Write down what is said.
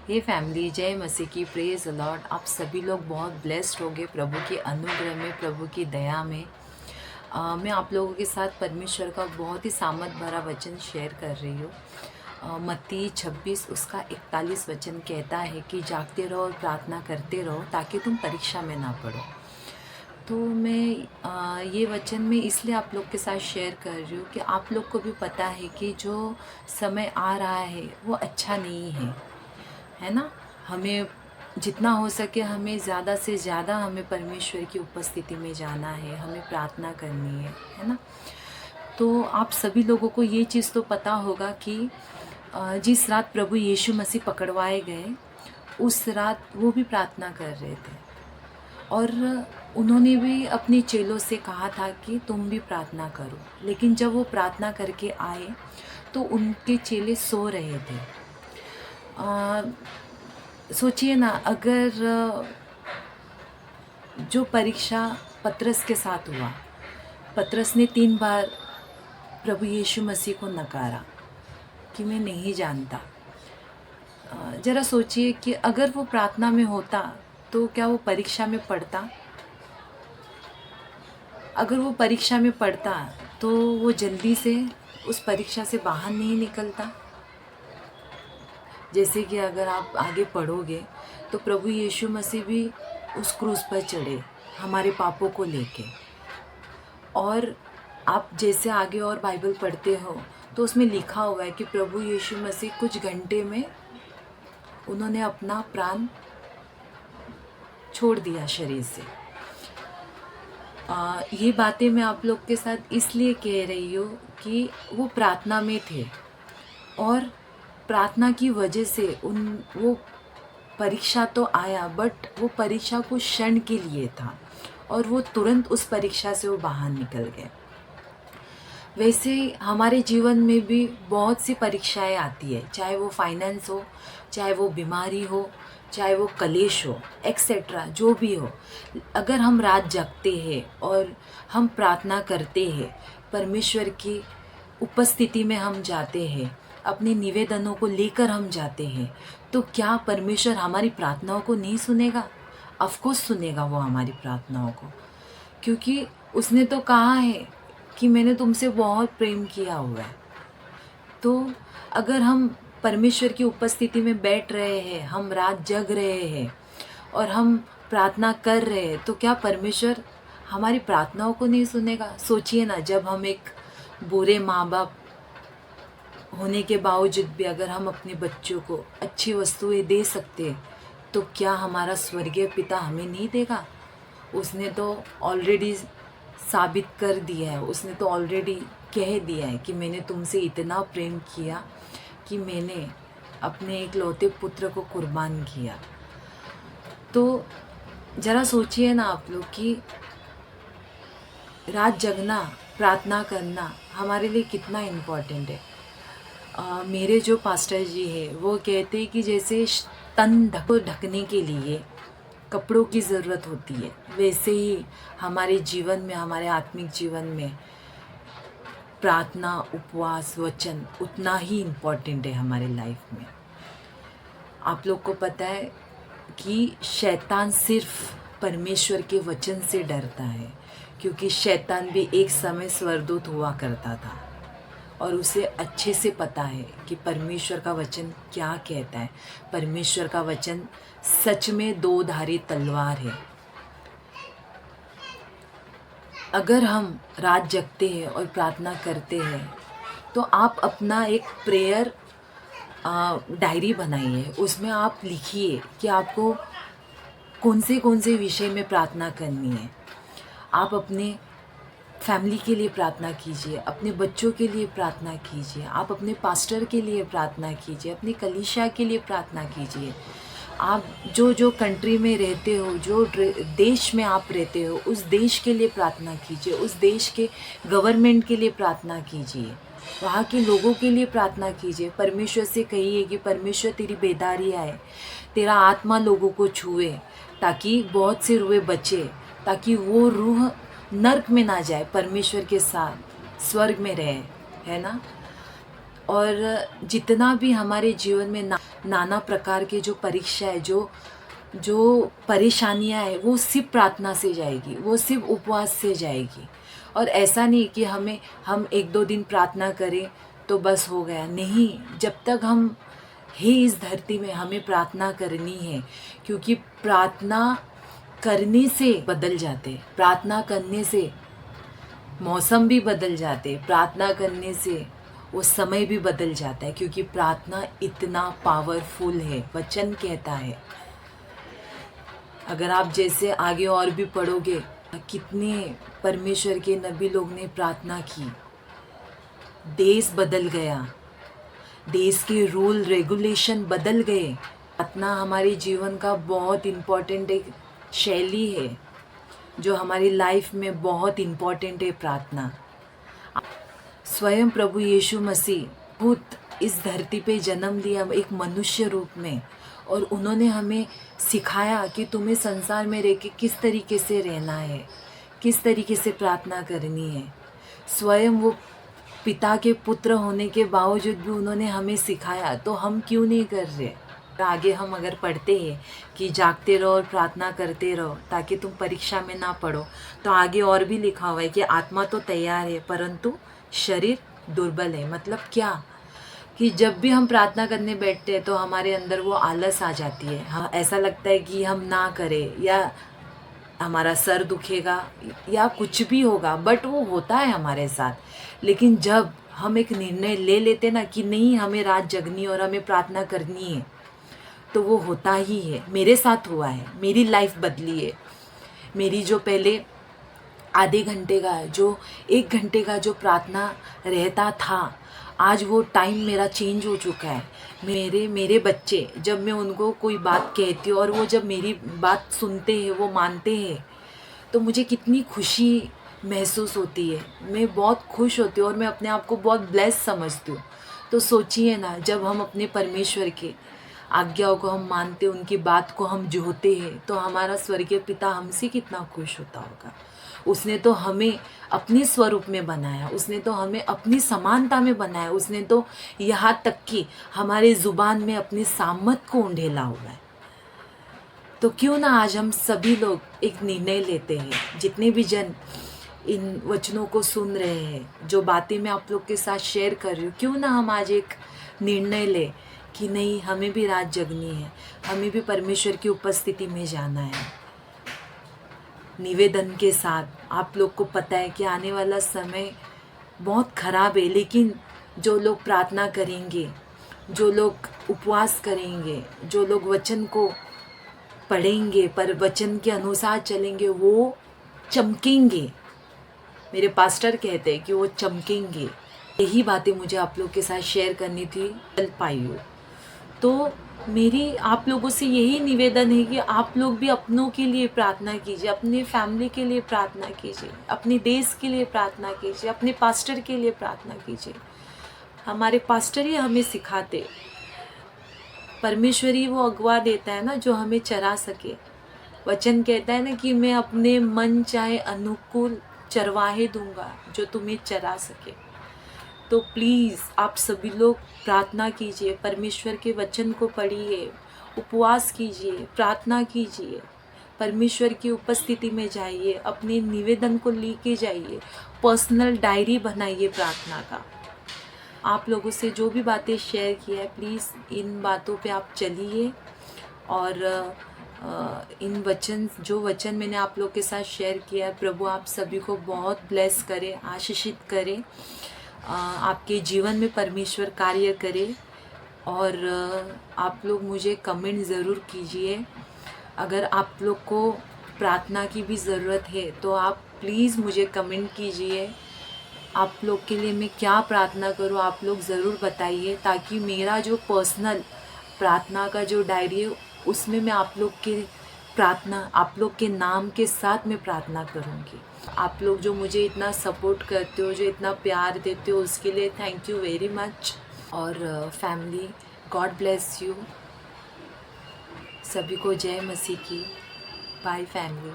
हे family, जय मसीह की, प्रेज लॉर्ड। आप सभी लोग बहुत ब्लेस्ड होंगे प्रभु के अनुग्रह में, प्रभु की दया में। मैं आप लोगों के साथ परमेश्वर का बहुत ही सामर्थ भरा वचन शेयर कर रही हूँ। मत्ती 26 उसका 41 वचन कहता है कि जागते रहो और प्रार्थना करते रहो ताकि तुम परीक्षा में ना पड़ो। तो मैं ये वचन में इसलिए आप लोग के साथ शेयर कर रही हूँ कि आप लोग को भी पता है कि जो समय आ रहा है वो अच्छा नहीं है ना। हमें जितना हो सके हमें ज़्यादा से ज़्यादा हमें परमेश्वर की उपस्थिति में जाना है, हमें प्रार्थना करनी है ना। तो आप सभी लोगों को ये चीज़ तो पता होगा कि जिस रात प्रभु यीशु मसीह पकड़वाए गए उस रात वो भी प्रार्थना कर रहे थे और उन्होंने भी अपने चेलों से कहा था कि तुम भी प्रार्थना करो। लेकिन जब वो प्रार्थना करके आए तो उनके चेले सो रहे थे। सोचिए ना, अगर जो परीक्षा पतरस के साथ हुआ, पतरस ने 3 बार प्रभु यीशु मसीह को नकारा कि मैं नहीं जानता। ज़रा सोचिए कि अगर वो प्रार्थना में होता तो क्या वो परीक्षा में पढ़ता? अगर वो परीक्षा में पढ़ता तो वो जल्दी से उस परीक्षा से बाहर नहीं निकलता। जैसे कि अगर आप आगे पढ़ोगे तो प्रभु यीशु मसीह भी उस क्रूस पर चढ़े हमारे पापों को लेके। और आप जैसे आगे और बाइबल पढ़ते हो तो उसमें लिखा हुआ है कि प्रभु यीशु मसीह कुछ घंटे में उन्होंने अपना प्राण छोड़ दिया शरीर से। ये बातें मैं आप लोग के साथ इसलिए कह रही हूँ कि वो प्रार्थना में थे और प्रार्थना की वजह से वो परीक्षा तो आया, बट वो परीक्षा कुछ क्षण के लिए था और वो तुरंत उस परीक्षा से वो बाहर निकल गए। वैसे हमारे जीवन में भी बहुत सी परीक्षाएं आती है, चाहे वो फाइनेंस हो, चाहे वो बीमारी हो, चाहे वो कलेश हो, एक्सेट्रा, जो भी हो। अगर हम रात जगते हैं और हम प्रार्थना करते हैं, परमेश्वर की उपस्थिति में हम जाते हैं, अपने निवेदनों को लेकर हम जाते हैं, तो क्या परमेश्वर हमारी प्रार्थनाओं को नहीं सुनेगा? ऑफकोर्स सुनेगा वो हमारी प्रार्थनाओं को, क्योंकि उसने तो कहा है कि मैंने तुमसे बहुत प्रेम किया हुआ है। तो अगर हम परमेश्वर की उपस्थिति में बैठ रहे हैं, हम रात जग रहे हैं और हम प्रार्थना कर रहे हैं, तो क्या परमेश्वर हमारी प्रार्थनाओं को नहीं सुनेगा? सोचिए ना, जब हम एक बुरे माँ बाप होने के बावजूद भी अगर हम अपने बच्चों को अच्छी वस्तुएं दे सकते हैं, तो क्या हमारा स्वर्गीय पिता हमें नहीं देगा? उसने तो ऑलरेडी साबित कर दिया है, उसने तो ऑलरेडी कह दिया है कि मैंने तुमसे इतना प्रेम किया कि मैंने अपने एक लौते पुत्र को कुर्बान किया। तो ज़रा सोचिए ना आप लोग कि रात जगना, प्रार्थना करना हमारे लिए कितना इम्पॉर्टेंट है। मेरे जो पास्टर जी है वो कहते हैं कि जैसे तन ढकने के लिए कपड़ों की ज़रूरत होती है, वैसे ही हमारे जीवन में, हमारे आत्मिक जीवन में प्रार्थना, उपवास, वचन उतना ही इम्पॉर्टेंट है हमारे लाइफ में। आप लोग को पता है कि शैतान सिर्फ परमेश्वर के वचन से डरता है, क्योंकि शैतान भी एक समय स्वर्गदूत हुआ करता था और उसे अच्छे से पता है कि परमेश्वर का वचन क्या कहता है। परमेश्वर का वचन सच में 2 धारी तलवार है। अगर हम रात जगते हैं और प्रार्थना करते हैं तो आप अपना एक प्रेयर डायरी बनाइए, उसमें आप लिखिए कि आपको कौन से विषय में प्रार्थना करनी है। आप अपने फैमिली के लिए प्रार्थना कीजिए, अपने बच्चों के लिए प्रार्थना कीजिए, आप अपने पास्टर के लिए प्रार्थना कीजिए, अपनी कलीसिया के लिए प्रार्थना कीजिए। आप जो कंट्री में रहते हो, जो देश में आप रहते हो, उस देश के लिए प्रार्थना कीजिए, उस देश के गवर्नमेंट के लिए प्रार्थना कीजिए, वहाँ के लोगों के लिए प्रार्थना कीजिए। परमेश्वर से कहिए कि परमेश्वर तेरी बेदारी आए, तेरा आत्मा लोगों को छुए, ताकि बहुत से रूह बचे, ताकि वो रूह नर्क में ना जाए, परमेश्वर के साथ स्वर्ग में रहे, है ना। और जितना भी हमारे जीवन में नाना प्रकार के जो परीक्षा है, जो जो परेशानियां है, वो सिर्फ प्रार्थना से जाएगी, वो सिर्फ उपवास से जाएगी। और ऐसा नहीं कि हम एक दो दिन प्रार्थना करें तो बस हो गया, नहीं। जब तक हम है इस धरती में हमें प्रार्थना करनी है, क्योंकि प्रार्थना करने से बदल जाते, प्रार्थना करने से मौसम भी बदल जाते, प्रार्थना करने से वो समय भी बदल जाता है, क्योंकि प्रार्थना इतना पावरफुल है। वचन कहता है, अगर आप जैसे आगे और भी पढ़ोगे, कितने परमेश्वर के नबी लोग ने प्रार्थना की, देश बदल गया, देश के रूल रेगुलेशन बदल गए। प्रार्थना हमारे जीवन का बहुत इम्पोर्टेंट एक शैली है, जो हमारी लाइफ में बहुत इम्पोर्टेंट है। प्रार्थना स्वयं प्रभु यीशु मसीह खुद इस धरती पे जन्म लिया एक मनुष्य रूप में, और उन्होंने हमें सिखाया कि तुम्हें संसार में रह के किस तरीके से रहना है, किस तरीके से प्रार्थना करनी है। स्वयं वो पिता के पुत्र होने के बावजूद भी उन्होंने हमें सिखाया, तो हम क्यों नहीं कर रहे। आगे हम अगर पढ़ते हैं कि जागते रहो और प्रार्थना करते रहो ताकि तुम परीक्षा में ना पढ़ो, तो आगे और भी लिखा हुआ है कि आत्मा तो तैयार है परंतु शरीर दुर्बल है। मतलब क्या, कि जब भी हम प्रार्थना करने बैठते हैं तो हमारे अंदर वो आलस आ जाती है। हाँ, ऐसा लगता है कि हम ना करें, या हमारा सर दुखेगा, या कुछ भी होगा, बट वो होता है हमारे साथ। लेकिन जब हम एक निर्णय ले लेते ना कि नहीं, हमें रात जगनी और हमें प्रार्थना करनी है, तो वो होता ही है। मेरे साथ हुआ है, मेरी लाइफ बदली है। मेरी जो पहले आधे घंटे का, जो 1 घंटे का जो प्रार्थना रहता था, आज वो टाइम मेरा चेंज हो चुका है। मेरे बच्चे, जब मैं उनको कोई बात कहती हूँ और वो जब मेरी बात सुनते हैं, वो मानते हैं, तो मुझे कितनी खुशी महसूस होती है। मैं बहुत खुश होती हूँ और मैं अपने आप को बहुत ब्लेस समझती हूँ। तो सोचिए ना, जब हम अपने परमेश्वर के आज्ञाओं को हम मानते, उनकी बात को हम जोहते हैं, तो हमारा स्वर्गीय पिता हमसे कितना खुश होता होगा। उसने तो हमें अपने स्वरूप में बनाया, उसने तो हमें अपनी समानता में बनाया, उसने तो यहाँ तक कि हमारे ज़ुबान में अपनी सामत को उंडेला हुआ है। तो क्यों ना आज हम सभी लोग एक निर्णय लेते हैं, जितने भी जन इन वचनों को सुन रहे हैं, जो बातें मैं आप लोग के साथ शेयर कर रही हूँ, क्यों ना हम आज एक निर्णय लें कि नहीं, हमें भी रात जगनी है, हमें भी परमेश्वर की उपस्थिति में जाना है। निवेदन के साथ, आप लोग को पता है कि आने वाला समय बहुत ख़राब है, लेकिन जो लोग प्रार्थना करेंगे, जो लोग उपवास करेंगे, जो लोग वचन को पढ़ेंगे, पर वचन के अनुसार चलेंगे, वो चमकेंगे। मेरे पास्टर कहते हैं कि वो चमकेंगे। यही बातें मुझे आप लोग के साथ शेयर करनी थी, चल पाई हो। तो मेरी आप लोगों से यही निवेदन है कि आप लोग भी अपनों के लिए प्रार्थना कीजिए, अपने फैमिली के लिए प्रार्थना कीजिए, अपने देश के लिए प्रार्थना कीजिए, अपने पास्टर के लिए प्रार्थना कीजिए। हमारे पास्टर ही हमें सिखाते, परमेश्वर ही वो अगवा देता है ना, जो हमें चरा सके। वचन कहता है ना कि मैं अपने मन चाहे अनुकूल चरवाहे दूंगा जो तुम्हें चरा सके। तो प्लीज़ आप सभी लोग प्रार्थना कीजिए, परमेश्वर के वचन को पढ़िए, उपवास कीजिए, प्रार्थना कीजिए, परमेश्वर की उपस्थिति में जाइए, अपने निवेदन को लेके जाइए, पर्सनल डायरी बनाइए प्रार्थना का। आप लोगों से जो भी बातें शेयर किया है, प्लीज़ इन बातों पे आप चलिए, और इन जो वचन मैंने आप लोग के साथ शेयर किया है, प्रभु आप सभी को बहुत ब्लेस करे, आशीषित करे, आपके जीवन में परमेश्वर कार्य करे। और आप लोग मुझे कमेंट ज़रूर कीजिए। अगर आप लोग को प्रार्थना की भी ज़रूरत है तो आप प्लीज़ मुझे कमेंट कीजिए। आप लोग के लिए मैं क्या प्रार्थना करूं, आप लोग ज़रूर बताइए, ताकि मेरा जो पर्सनल प्रार्थना का जो डायरी है, उसमें मैं आप लोग के प्रार्थना, आप लोग के नाम के साथ मैं प्रार्थना करूंगी। आप लोग जो मुझे इतना सपोर्ट करते हो, जो इतना प्यार देते हो, उसके लिए थैंक यू वेरी मच। और फैमिली, गॉड ब्लेस यू। सभी को जय मसीह की। Bye family.